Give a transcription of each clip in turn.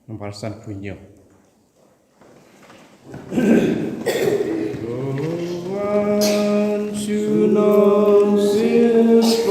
Memparsan punya. Once you know since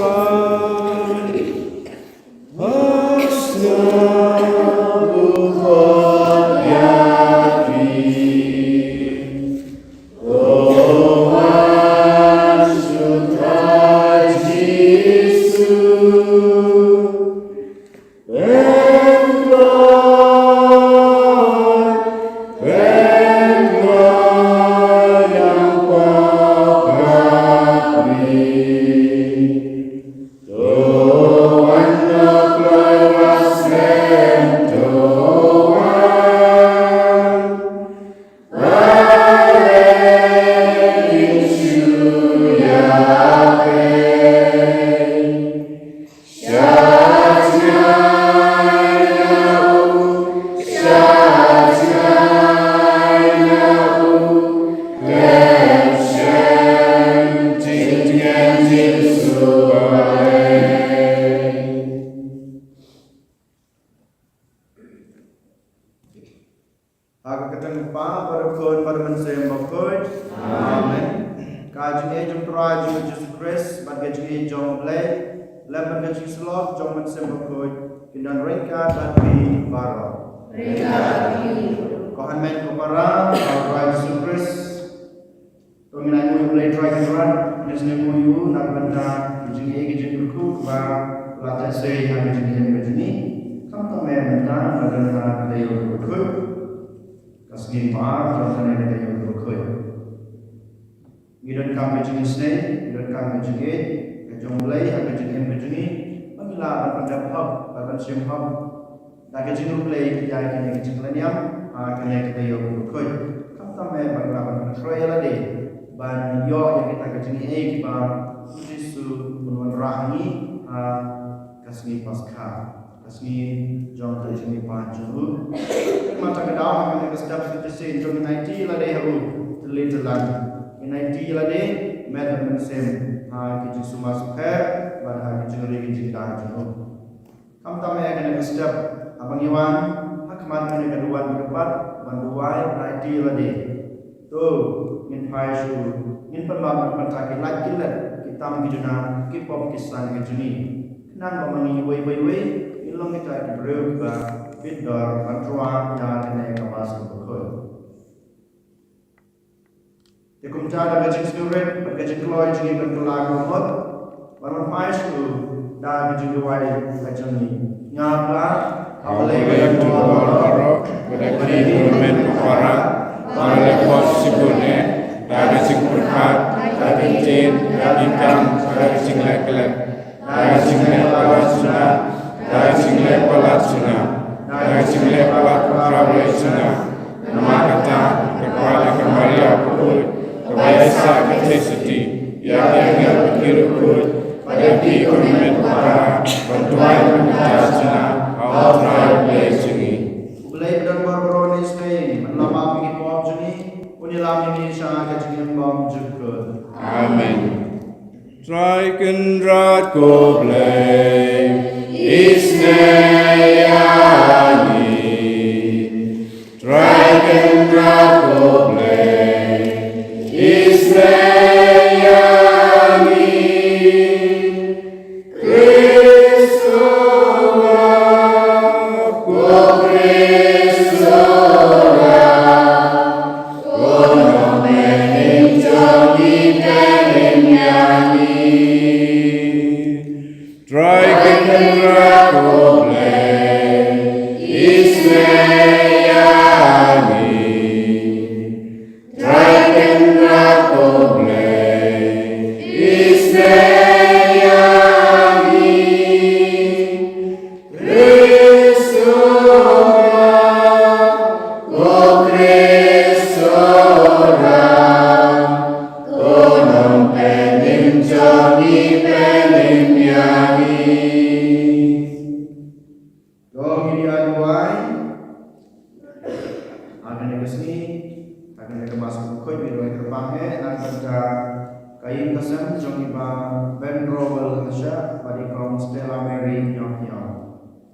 Ben Rowell Hasha Badi kaum Stella Mary Nyok Nyok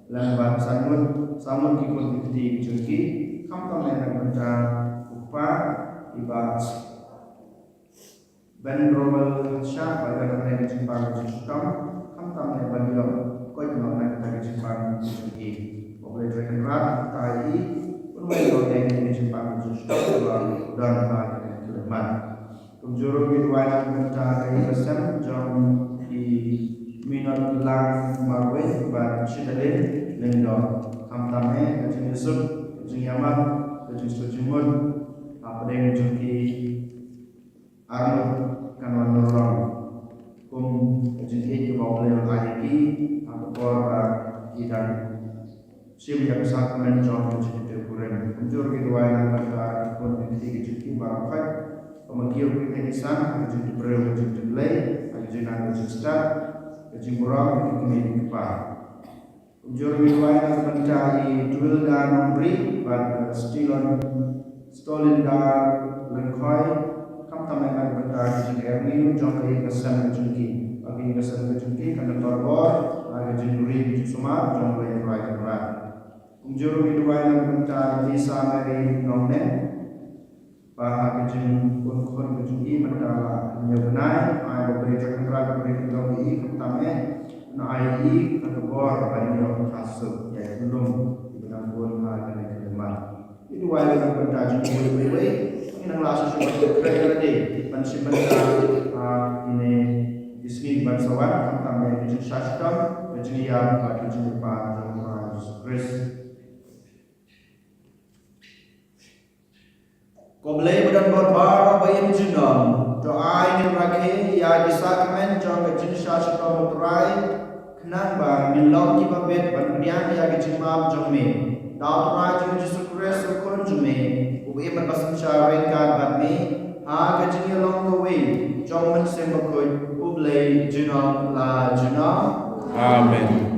Lambat Sanut samun ki kon ti jungki kam tam le nak benda upa ibat ben global sha pada nak jumpa jumpa kam tam le banyo ko no nak ta jumpa jungki boleh dengan rat tai ulai lo yang jumpa jumpa dan ba man kumjuro bidwai nak benda kai pesan jom di minat lang marwe ba chidalin lendo kamtame kajing Yusuf kajing Yaman kajing Sujimud apa yang jumki arno kanwan norong kum kajing ke bawah lagi apa kor idan sim yang besar menjom kajing terkuren kumjuro bidwai nak benda pun nanti kajing barakat pemagio kita nisan kajing bro kajing delay kajing kajing start kajing murah kini kepa ujur miwai mencari duel dan memberi pada stilon stolen dan lengkoi kam tamai nak benda kajing erni jongkai kesan kajingki bagi kesan kajingki kena torbor kajing duri kajing sumar jongkai rai kerat ujur miwai mencari visa dari nongnen bahag kajing kun kajingki mentala nyebenai ai beri cakra beri kajingki kam tamai na ai kebor banyak kasus ya belum dibenang pun harga kelemah itu wajib bertajuk boleh ini nang langsung seperti kerja tadi pensiun ini di sini bangsawan tentang yang dijelaskan kejadian pada jumpa dengan Yesus Kristus. Kau boleh berdan berbar bayam jenam doa ini berakhir ya disakmen jangan jelas berterai kenang bang milau ki babet berdiam ya kejimab jome daud raju Yesus Kristus kon jome ubi berpasan syareng kan batme ha kejing along the way jong men sembakoi ublei junam la junam Amen.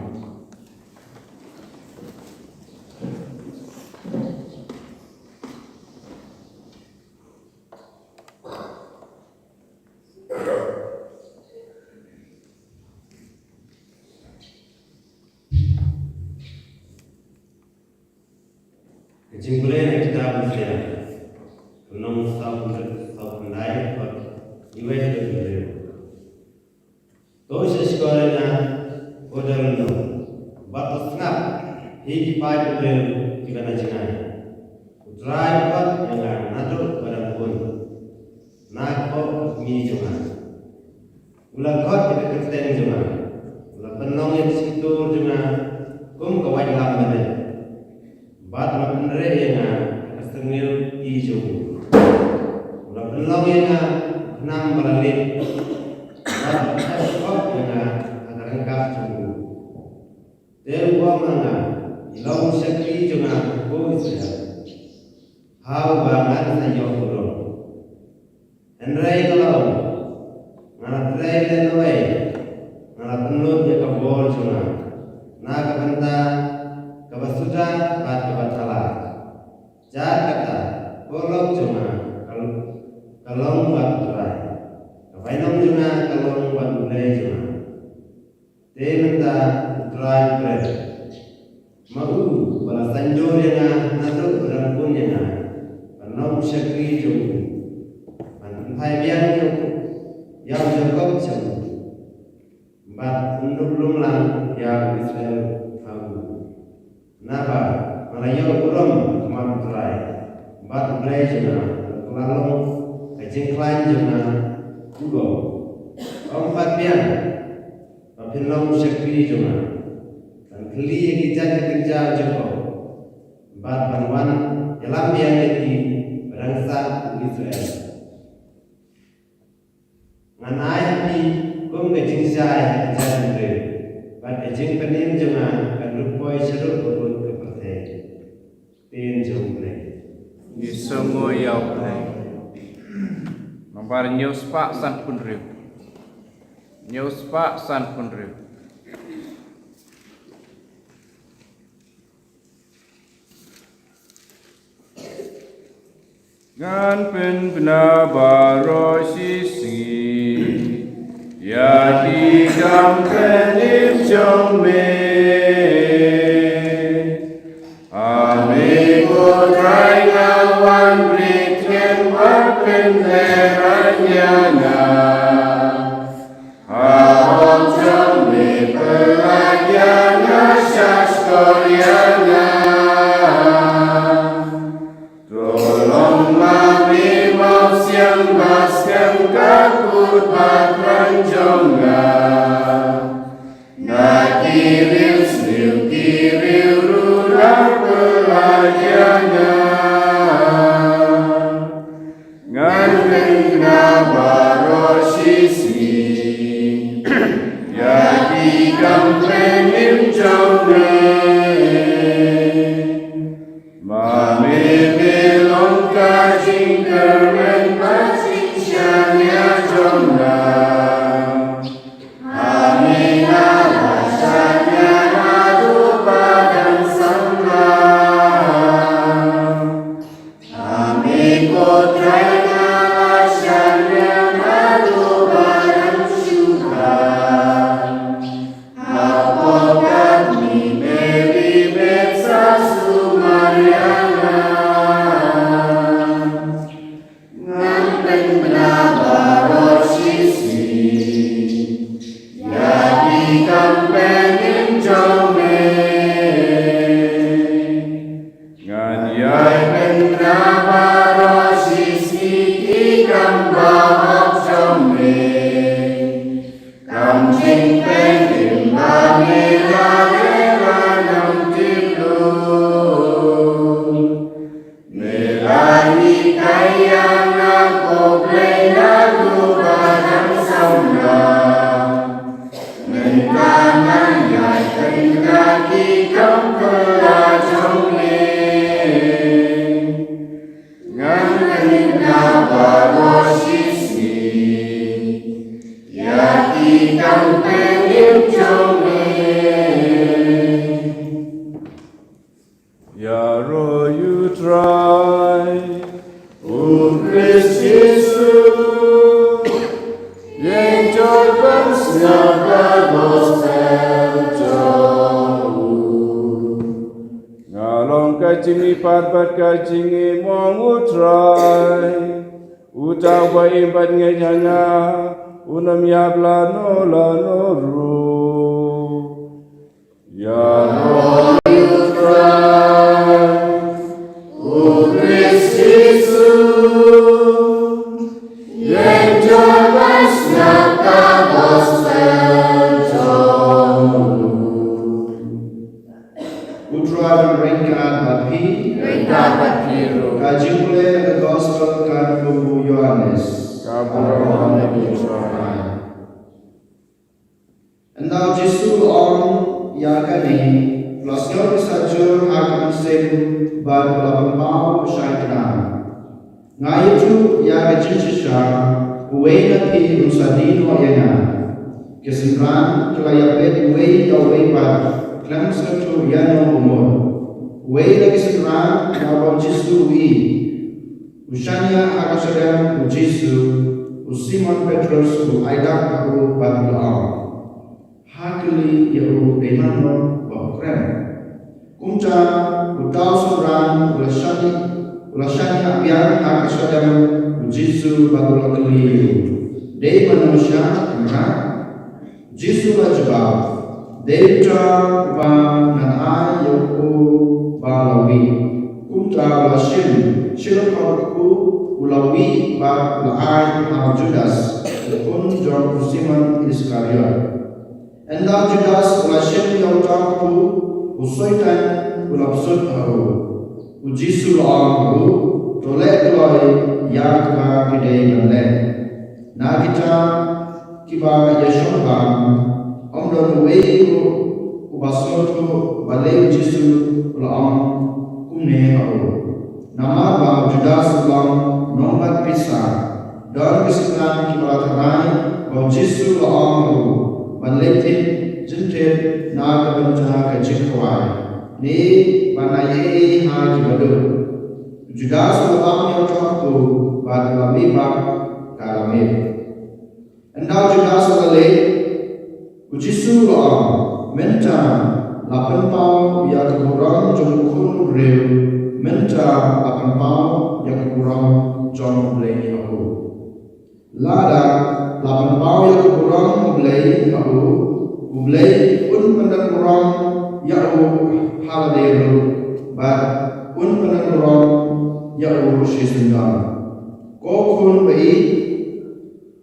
Jingkulen kita bersih, menong tahun lain, iway bersih. Toh sekolahnya, order no, batas ngap, hiji pai bersih kita najengai. Utrai buat yang nato pada pun, nak kau mini cuma, ulang kau kita ketemu cuma, ulang penong yang situ cuma, kum kawai lam mana. Bat menere yang kesenil hijau, ulah penolong yang enam balik, bat ekor yang agar engkau jauh. Terbuat mana, ilau sekali juga kuisnya, hau banget saja urut. Enrai kalau, ngalah terai lenoi, ngalah penuh dia kabur cuma, nak kebentar. Kabasuda bat kabatala jakata kolok cuma kalong bat terai kabainong cuma kalong bat mulai cuma tementa terai pres mau bala sanjor yang nato berangkun yang panong syakri jauh pantai biang yang jakob jauh bat untuk belum lang yang Israel napa malayo uram man trai bat blai jena lalong kajing klan jena kugo ompat pian papilong syakri jena dan kli kijat kerja joko bat banwan dalam yang lagi bangsa Israel nganai pi kum kajing sai kerja andre bat kajing penim jena rupoi seru urut kepercaya tin jumle Di semua yang play. Nomor news pak san pun riu. News pak san pun riu. Ngan pen bena baro sisi ya di jam penim jome วันริเทนวัดเป็นเทระยานาอาหงจงมีพลังยานาชัสโกยานาYang baskan kabut bakran jongga Nakiril snil kiril rulang pelajana Nganteng nabarosisi Yadi kampenim jongga Mami belong kajing keren Shania Jomna Amina Shania Nadu Badan Samla Amiko Traina Shania Nadu Badan Shuka Apokat Mi Meri Betsa Sumariana Ya roh you try, O Christ Jesus, yang coba siapa gospel jauh. Ngalong kacing ipat bat kacing imong utrai, utau ba impat ngejana, unam yabla nola noru. Ya roh you try. O Christ Jesus, yang coba siapa gospel jauh. Putra ringkat bapi, kaji mulai the gospel kan Buku Yohanes. And now Jesus on yakani plus your sajur akan sem bar belapang syaitan. Ngaitu ya kecicisa uwena pi usadino yana. Kesimran kelayapet uwe ya uwe bar klam satu yana umur. Uwe kesimran kabau Jesu wi. Ushanya akasadam Jesu Simon Petrus aidak aku badlaam. Hakili ya u demano bakrem. Kumca utau suran ulasani abiar akasadam Jesu badlaam. Dei manusia kemana? Jesu lajba. Deita ba nanai yoku balawi. Kumca ulasin silakaku ulawi ba laai al Judas. Pun John Simon Iskariot. Enda Judas ulasin yautaku usoitan ulapsut haru. Ujisu la'amru tolek tulai yakba kidei manlen. Na kita kiba yashobam omdon weiku ubasotu balai ujisu la'am kumne haru. Nama ba Judas ulam nomad pisah. Dan kesimpulan kiba terai ba ujisu la'amru Banletin jentet naga bencana kejikawai. Ni banaye haji badu. Judas ulama yang cakap pada kami bak kalamir. Anda Judas ulama ujisu ulama menta lapan pau ya keburang jengkun rew menta lapan pau yang kurang John Blay aku. Lada lapan pau yang kurang Blay aku. Blay pun pendan kurang ya aku haladeru. But pun pendan kurang ya aku sisundang. Kau kun bayi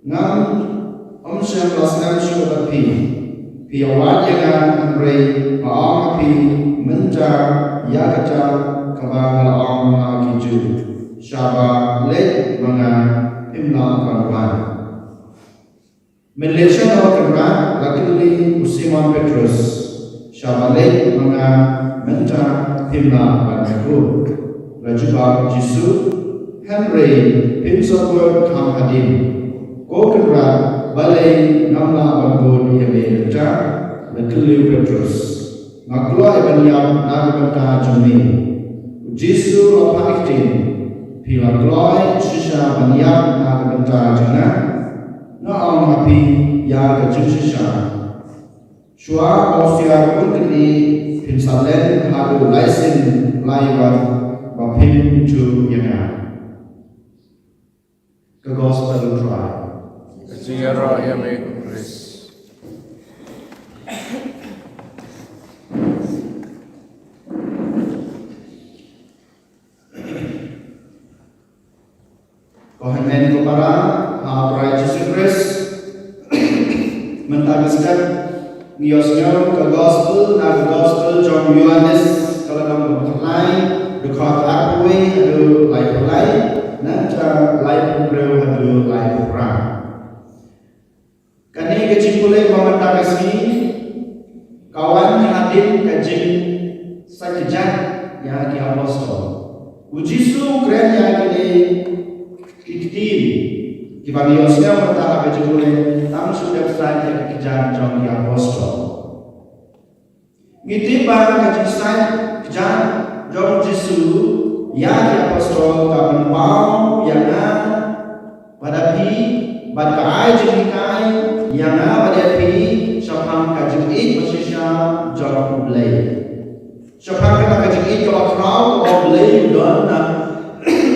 ngam syam lasnam syukur pi awak jangan beri maaf pi menja ya kerja kebang laong kiju syaba lek menga imla kawan Malaysia kawan lakili Simon Petrus syaba lek menga menja imla kawan lajuba Jisu Henry Pimsawar Kam Hadim Kokra balai namla bambun ia berja lakili Petrus Makluah ibanyam nagbanta jumi Jisu lapaktin pila kloy shisha banyam nagbanta jana naam hapi ya kajim shisha shua osya kunkli pinsalen hadu laisin laiwan bapim ju yana ke gospel try Kecira yame Chris. Kohemen kepada Tuhan Yesus Kristus mentagiskan niosnya ke gospel dan gospel John Yohanes kalau kamu berkelai dekat akui ada lain pelai nanti lain bereu ada lain perang. Kini kecipulai mementagiskan kawan hadir kajing sekejap yang di apostol. Ujisu keren yang kini Kitin, kibaniosnya bertahap kecilnya, tam sudah saja kejar John di apostol. Ngiti bang kecil kejar John Jisu, ya di apostol kapan pau yang pada pi, pada kai jenikai yang pada pi, siapang kajik bersisa John Blay. Siapang kita kajik kalau kau Blay don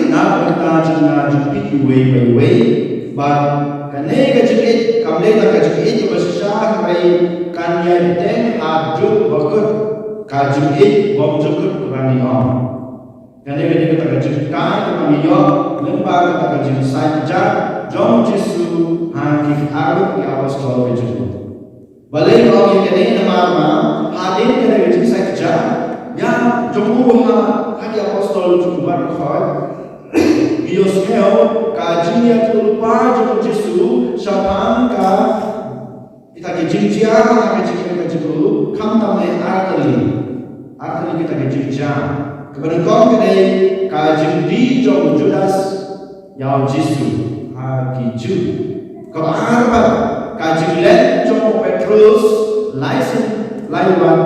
na berita jumpi way but kane kajik kamle ta kajik bersisa kai kanya ten aduk bakut kajik bom jukut kurani on kane kita kajik kai kurani yo lembar kita kajik saja John Jisu haki aruk di apostol bejuku balai orang yang kene nama hadir kene kajik saja ya jumpa hadi apostol bejuku berkhoi Iosmeo kajinya tulpa John Jisu syapang ka kita kejinjia kita kejinjia kam tamai artali kita kejinjia kemudian kau kene kajindi John Judas yau Jisu kiju kemarba kajinglen John Petrus laisin laiwan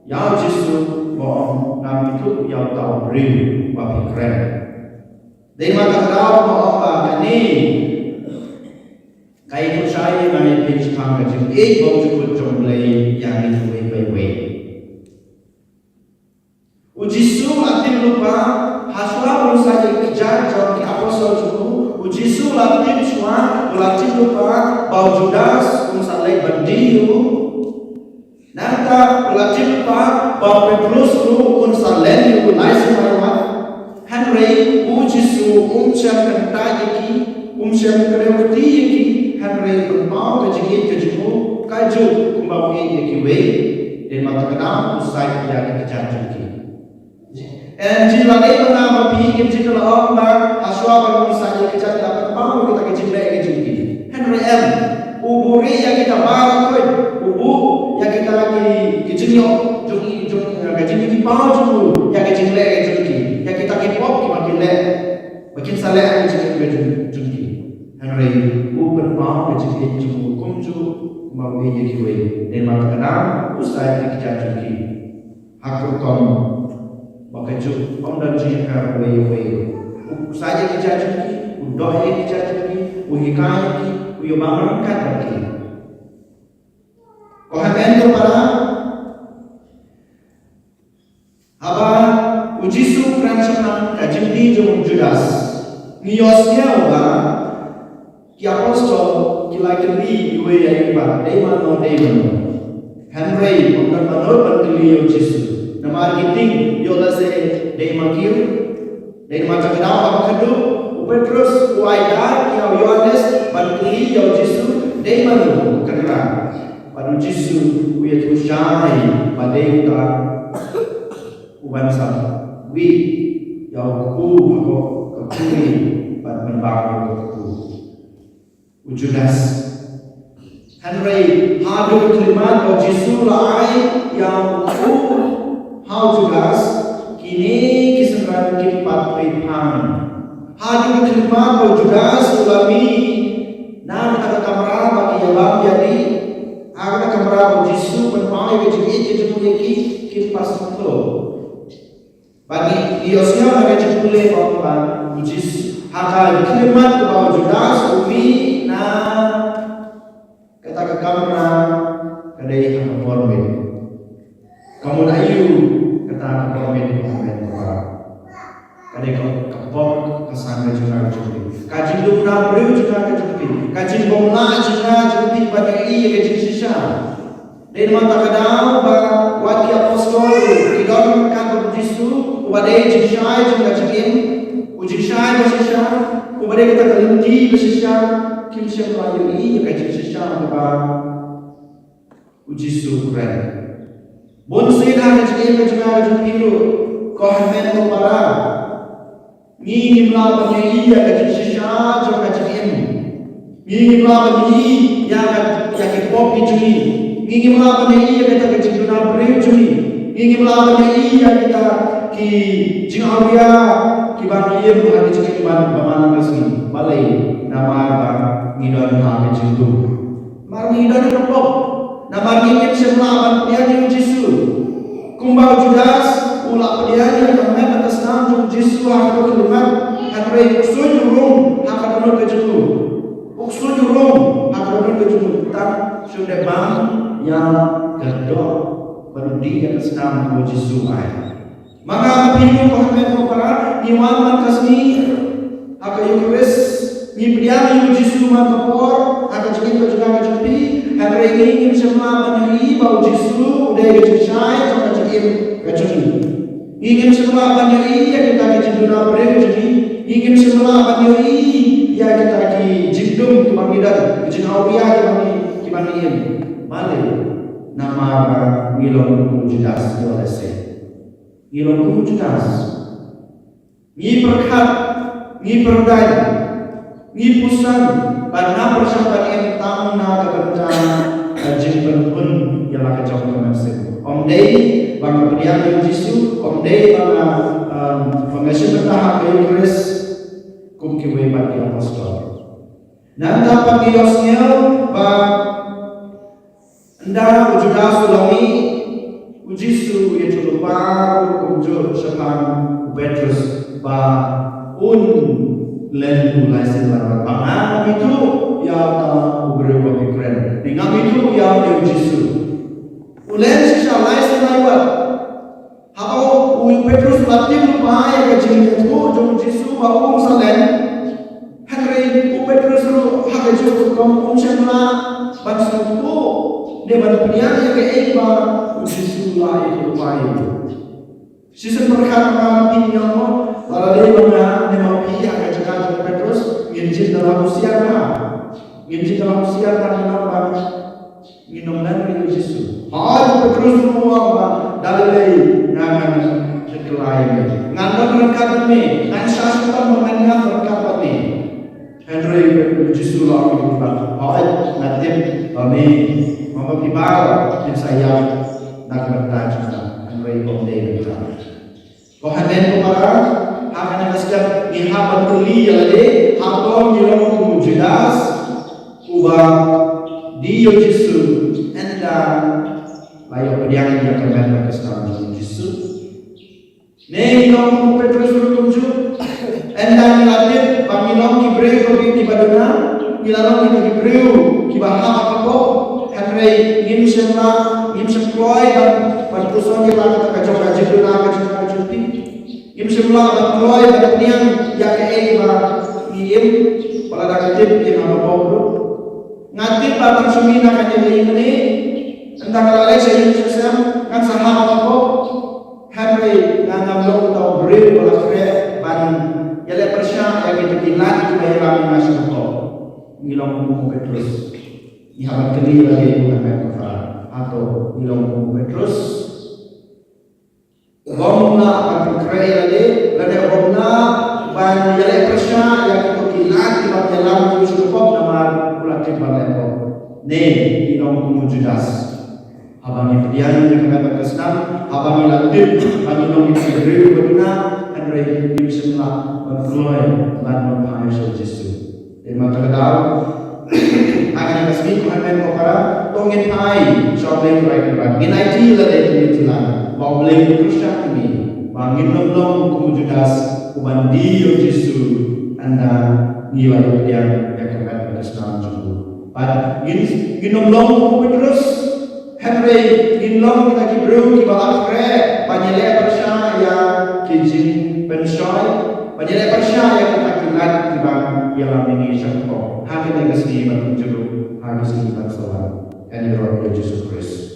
yau Jisu bohong nam itu yau tau beri wapi keren. Dari mata kau mahu kini kaya tu saya mengenai penciptaan kecil. Bau cukup jumlah yang itu way. Ujisu aktif lupa haswa pun saja kejar jauh di apostol cukup. Ujisu aktif semua aktif lupa bau Judas pun salai bandiu. Nanti aktif lupa bau Petrus pun salai pun lain semua. Henry Ujisu umsyam kentayaki umsyam kerewati yaki Henry bermau kejimu kaju kumbau yaki way dan mata kenam usai yang kejar juki. And jika lagi menama pi jika lah orang aswa baru usai kejar dapat mau kita kejimle kejuki. Henry M uburi yang kita bawa koi ubu yang kita lagi kejinyo juki kejinyo pau juku yang kejimle kejuki. Ya kita kipop makin le makin saleh aja kita junki Henry uber mau kita junki kumju mau dia kiwe dan mata kenal usai kita junki hakku kom bakaju om dan jika way usai kita junki udah kita junki uhikai uyamam kat lagi kau hendak para Aba Ujisu Franchman kajimdi John Judas ngiyosnya ba ki apostol ki likely iwe ya iba Deimano Henry bukan menurut pentilio Yesus nama marketing yola se Deimakir Deimacam apa kedu Petrus Waida ki Yohanes pentilio Yesus Deimano kenal pada Yesus uya tushai pada kita uban sa wi yang ku kekuri pada membangun ku Judas Henry hadu kelimat o Yesus lai yang ku hau Judas kini kisaran kipat pipang hadu kelimat o Judas ulami nan ada kamera bagi yabang jadi ada kamera o Yesus bermain kejadian lagi kipas itu bagi Yosnya bagi jepule bapak Yesus haka kelimat bahwa Judas umi na kata ke kamera kadai haka formen kamu ayu kata haka formen kadai kapok kesana juga jepule kajin dumna beriu juga jepule kajin bomna juga jepule bagi iya kajin sisa dan mata kadang waki apostol idon kantor Yesus wadai jishai juga cekin ujishai basisha ubade kita kelinti basisha kimsha bayu i ka jishai ba ujisu kren bon sida ka cekin ka juga jupiru ko hamen ko para ni nimla bani ya ka jishai juga cekin ni nimla bani ya ke popi juni ni nimla bani ya ka jiduna bre juni ni nimla bani ya kita ki jingawia ki bani ye bu hadi cekin ban baman kasni balai nama ba ngidon ha jindu mar ngidon ko nama ngin semla ban piani Yesus kumbau Judas ula piani kami atas nama Yesus ha ko kelimat hanrei usujurung ha ka dono ke jindu usujurung ha ka dono ke jindu tak sudah bang yang kedok berdi atas nama Yesus ai maka pintu kohmen kopara niwan kasni aka Eucharis ni priami Yesus makapor aka cekin juga kecupi aka ingin semua bani bau Yesus udah kecai sama cekin kecupi ingin semua bani ya kita kejiduna bre jadi ingin semua bani ya kita ki jidum kemangidan kejinawia kibani im male nama ngilon Judas Yolese ngilon Judas ngi perkat ngi perdai ngi pusan karena persahabat yang tamu na kebencana jin pun ialah kejauhan kemasih om day bang pediam Yesus om day bang pengasih bertahap Eucharis kum kiwe bagi apostol nanda pagi Yosnya bang anda Judas ulami Yesus itu lupa kunjur sepan Petrus ba lendu laisen larat pangan itu ya ta beberapa pikiran dengan itu ya Yesus ulen sisa laisen lewat hau Petrus latih lupa ya kecil itu jom Yesus ba salen Henry Petrus lu hak Yesus kom semla bangsa itu depan pilihan ke ba Yesus lah itu lupa itu sisa perkara pinjam Walau mana demapi akan cakap Petrus nginjil dalam usia kenapa minum dan Yesus. Petrus semua dalilai nangan sekelai ngantar berkat ini ngan syasatan mengenal berkat ini. Henry Yesus lalu berkata, natif kami memperkibal yang saya nak bertanya Henry Komdei berkata. Kau hendak kemana? Akan nasib ihapan tuli yalade hapo ngilong Judas uba di Yesus enda layo pediang yang kemen kesana Yesus ne ngilong Petrus berkunjung enda ngilatip pangilong Hebreu kopi di baduna ngilong di Hebreu kibaha apa Henry ngim semla ngim semploi dan puson kita kata kacau kacau duna kacau kacau ngim semula berkeluar pada niang ya ke ba iem pada dakatip yang apa bau ngatip ba sumina kanya ini entah kalau saya sesam kan sama apa Henry ngam long tau beri bolakre ban yale persya yang itu kilat bayaran masuk ko ngilong buku Petrus ihabat keli lagi bukan mereka atau ngilong buku Petrus gomna akan kere lagi lade gomna ban yale persya yang itu kilat bayaran masuk ko nama bolakre baleko ne ngilong buku Judas abang yang kena berkesan, abang yang latih, abang yang diberi berguna, Henry Dimsumlah berfloy dan memahami Yesus. Dan mata kedau, akan kasih Tuhan kepada tongin hai, shopping right right. Ginai lah dari tilan, bawa beli Kristen ini, bangin lom kemujudas, kubandi Yesus, anda nilai yang kena berkesan juga. Pada ginom lom Petrus. Henry ginlong kita kibru kibalak kre panyele persya yang kijing pensoy panyele persya yang kita kilat kibang ialah ini syangko hati negasi berkunjung harus kita soal and the Lord Jesus Christ.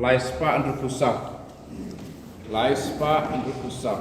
Laispa untuk pusat. Laispa untuk pusat.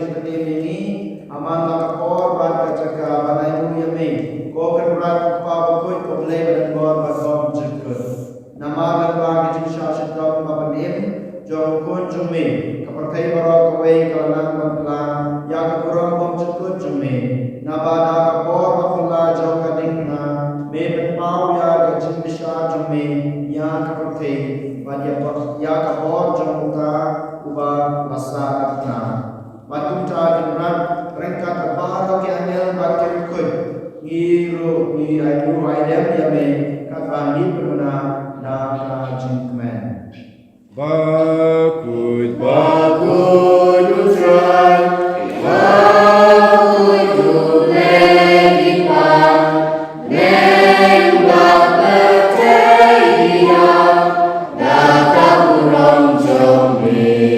jing ini aman lakapor bat kacaka banai yame ko kan rat pa bakoi ko ble ban bor ba kom jikut nama ba jing shashat ka papanim jong kun jume kapakai baro kawai kalanang bangla ya kapurang bom jikut jume nabada kapor bangla jong kadingna me ban pau ya gajing bisha jume ya kapakai ban ya kapor jong ta uba masa apna Batum ta kinrat rengkat terbaru ke anel batin kut ngiru ni ayu aidem yame kakani peruna na jingmen bakut utran bakut uledipan nembak berteria data urang jombe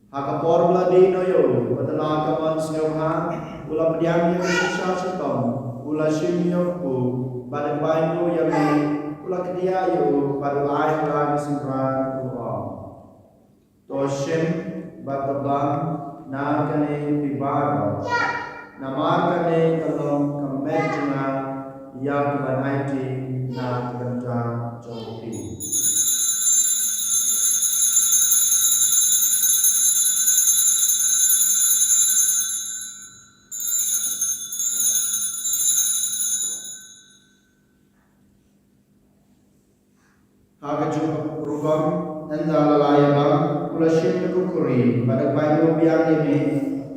Hakapor bladi noyo badala kaman snewha ula pediam yang sisa setong ula simyo ku pada bainu yami ula kedia yo pada ai lagi sempran tuha toshim batabang na kane tibaro namar kane kalong kamet juna ya kibanaiti na kibanta jompi Hagajum rugam enda lalaya bang ulashim kukuri pada bayu biang ini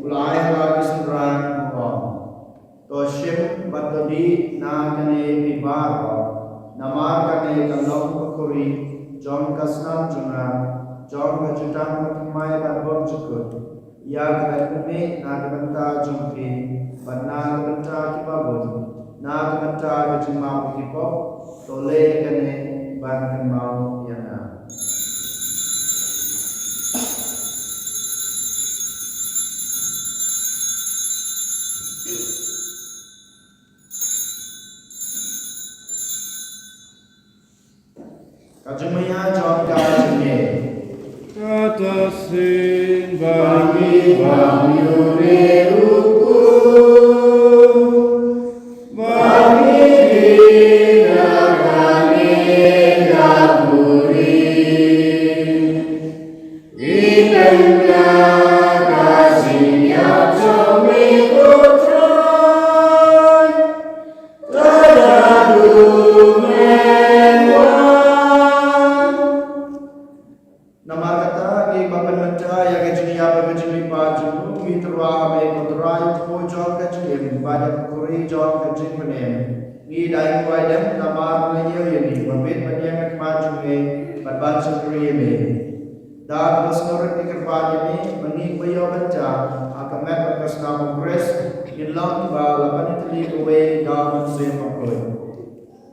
ulai lagi sendran mukam toshim batodi na kane bibar namar kane kalong kukuri jom kasnam juna jom kajutang matumai badbom cukut ya kadakumi na kebenta jumpi badna kebenta kibabun na kebenta kejimau kipok tole kane Banten mau yana. Kajumaya John Kajumye. Katasin bagi bangyure uku bagi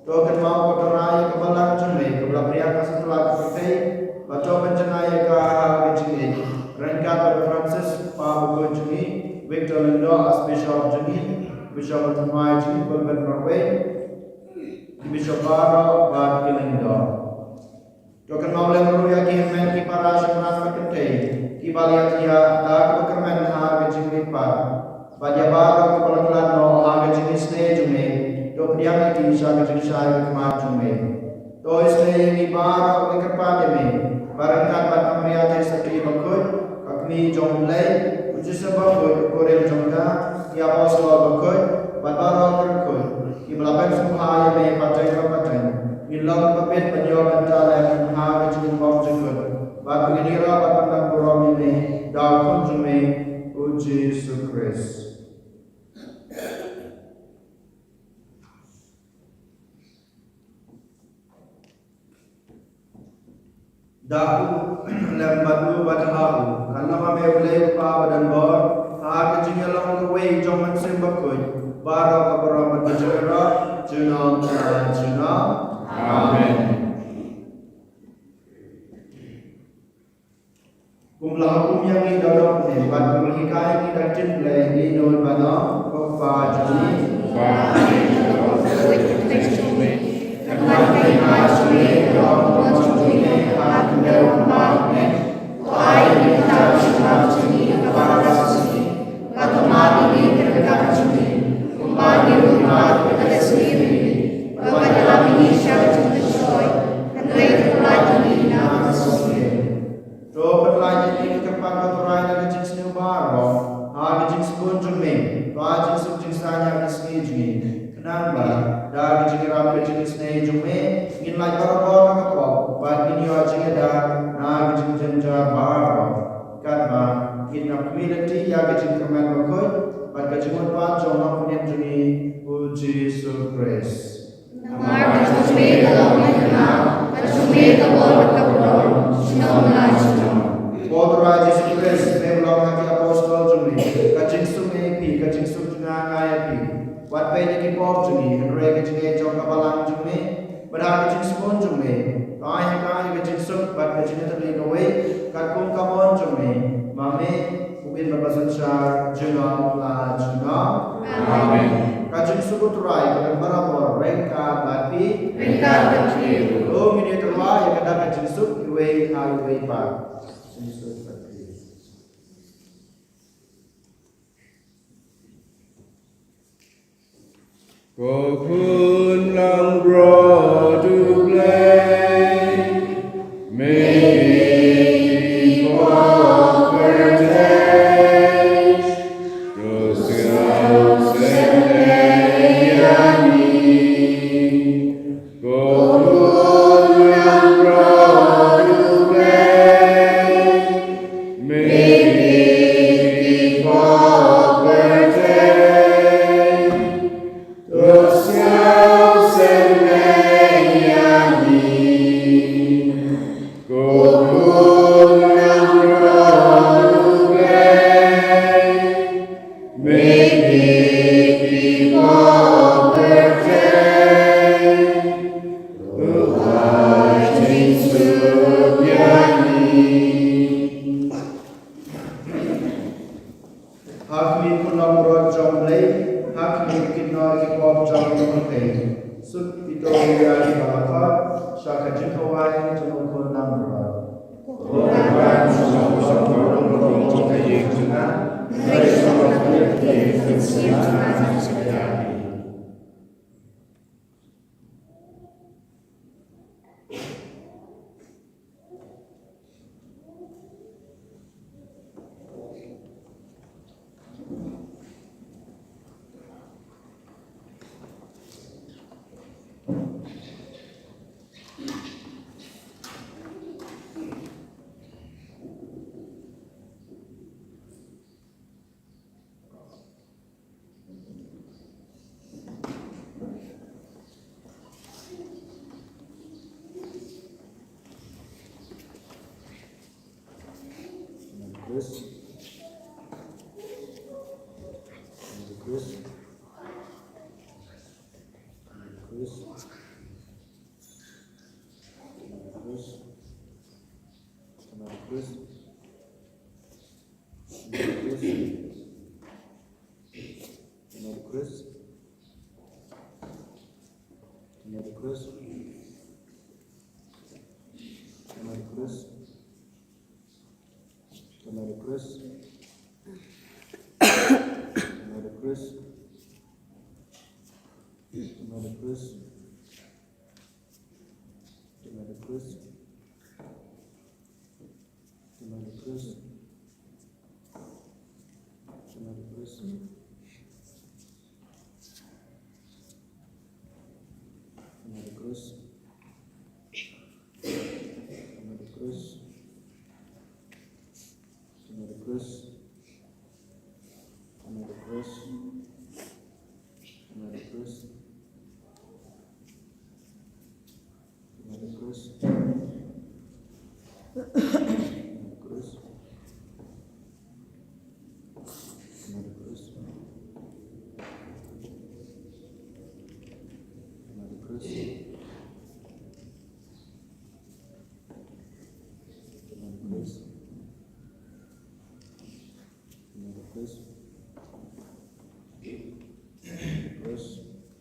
Token mau kotorai kebalang cumai kebelah pria setelah kepertai baca mencenaya ke hal kecil Rengkat Francis Pak Juni Victor Lindo as Bishop Juni Bishop Tamai Juni Belben Norway Ibishabaro Bad Kilindo. Dokan maulem ruya ki men ki para shimran makente ki baliatia da kekermen ha gajing lipat. Badia baro kepala no ha gajing isne jume. Do priang ki sa gajing sa kemar jume. Do isne ni baro ki kerpade me. Barangkat bat kamriate satri bakut kakni jomle ujisa bakut korem jomka ki apostol bakut bat baro kerkut. Ki melapan semua me patai patai. Ilang papet penjual antara yang harga cikin bom jenggot. Batu ini rapat pandang buram ini daun jume uji sukres. Daku lembatu batahaku karena mame ulai pa badan bor harga cikin long kue joman sembakut baru kabaram berjera junam junam. Amen. Kumlah hukum yang ini dalam ini, pada melihat ini dan cinta ini nol bana kopa jani. Kokun lang bro to play, maybe for purchase, terus kau sendiri. Kokun lang bro to play, maybe for purchase.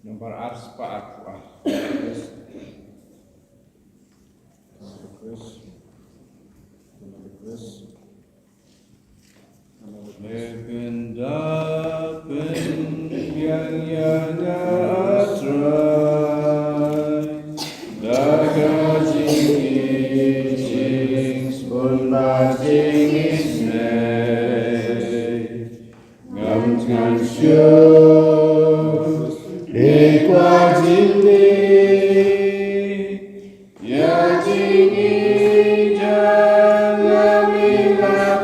Nomor ars Pak Aku. Legendapen yang yana asrai, daga jing jing spun ba jing isnei, ngam ngan shu, ekwa jing ya jing jangan milah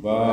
Bye.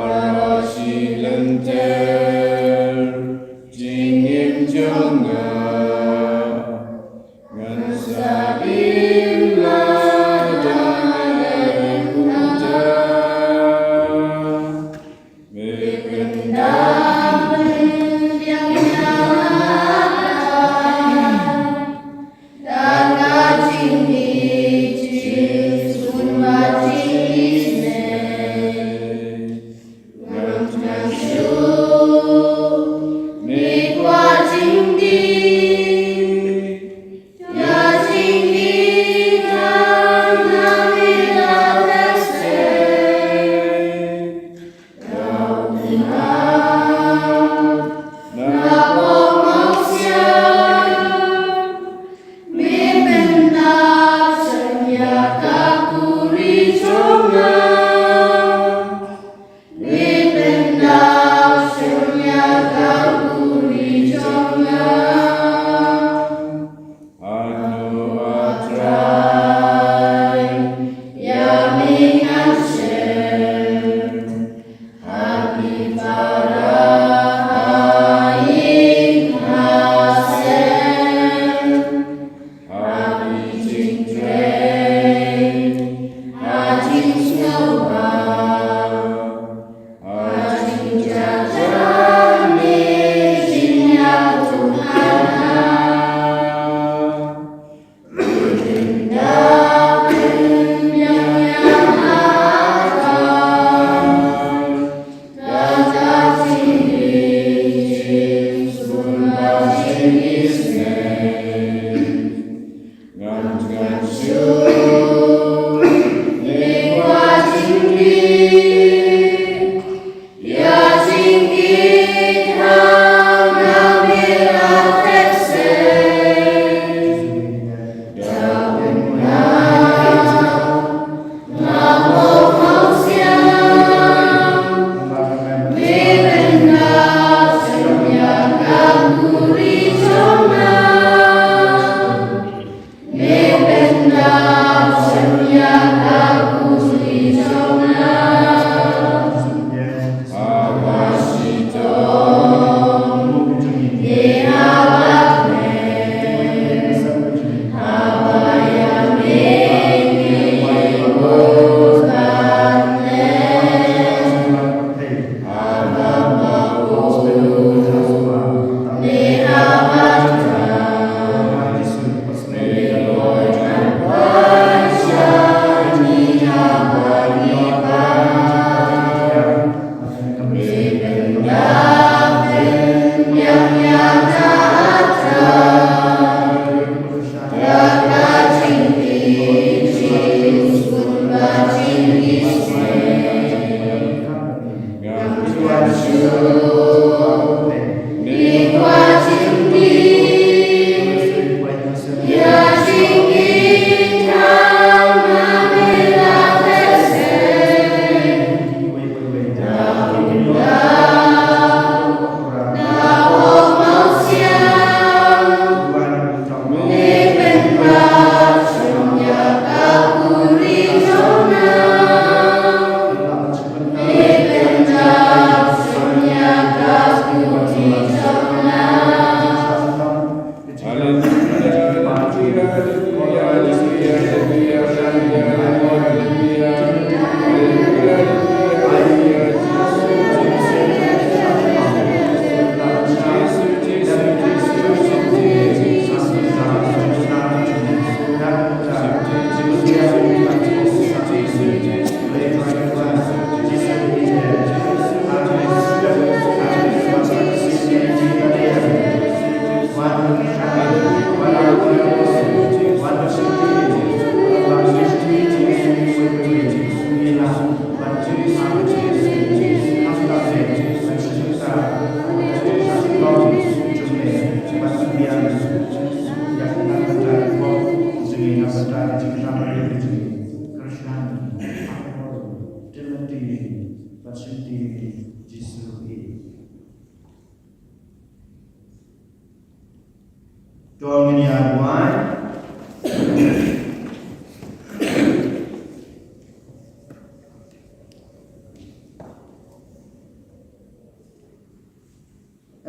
Doang ini abuan.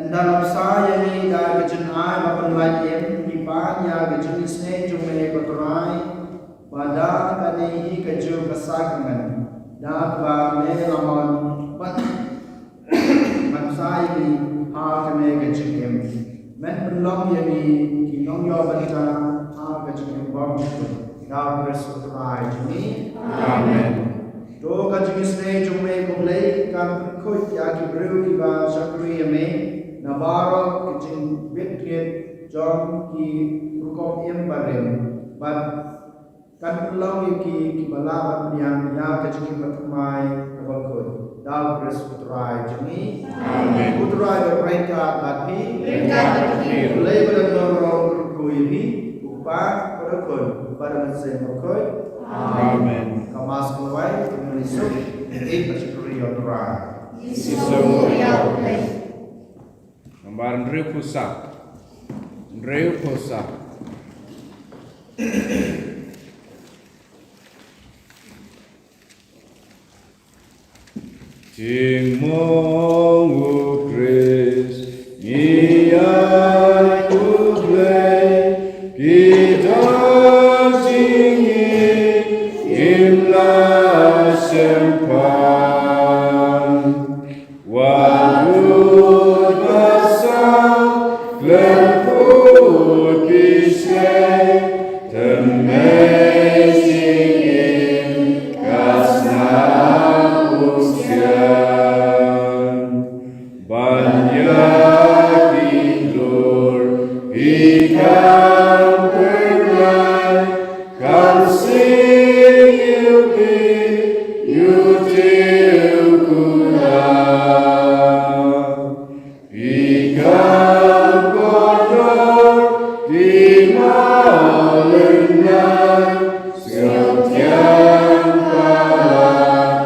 Dalam saya ni dah kejenai mapan lagi di banyak kejenis ni cuma kotorai pada kani keju kesakangan dah bame laman pat mansai ni ha kene kejem men belum yani kinong yo banta ha kejem bom dah bersurai ni amen. Do kejenis ni cuma kumlei kan kut ya kibru kiba syakri ame Navarro kecing bitret John ki rukom yang barem, but kan pulau ki balawan yang ya kecing bertumai kabakut dal bersurai jemi puturai berperintah tapi mulai pada dorong kuili upah berakut pada mesin berakut amen kamas mulai menisuk bersyukuri otorai Isu ya Gambar Ndreu Pusa. Jing mong u Chris, iai u play, kita jing im la sempan, wabud basang, lemput kisah, temesing kasna banyak tidur ikan pernah kan sing yutil kuda ikan kotor di malengan setiap malam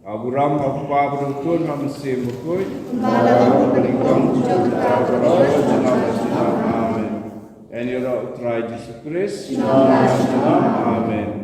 Aburam apa berutun hamsim bukui malam berikam amen. And you try Jesus Christ. Amen.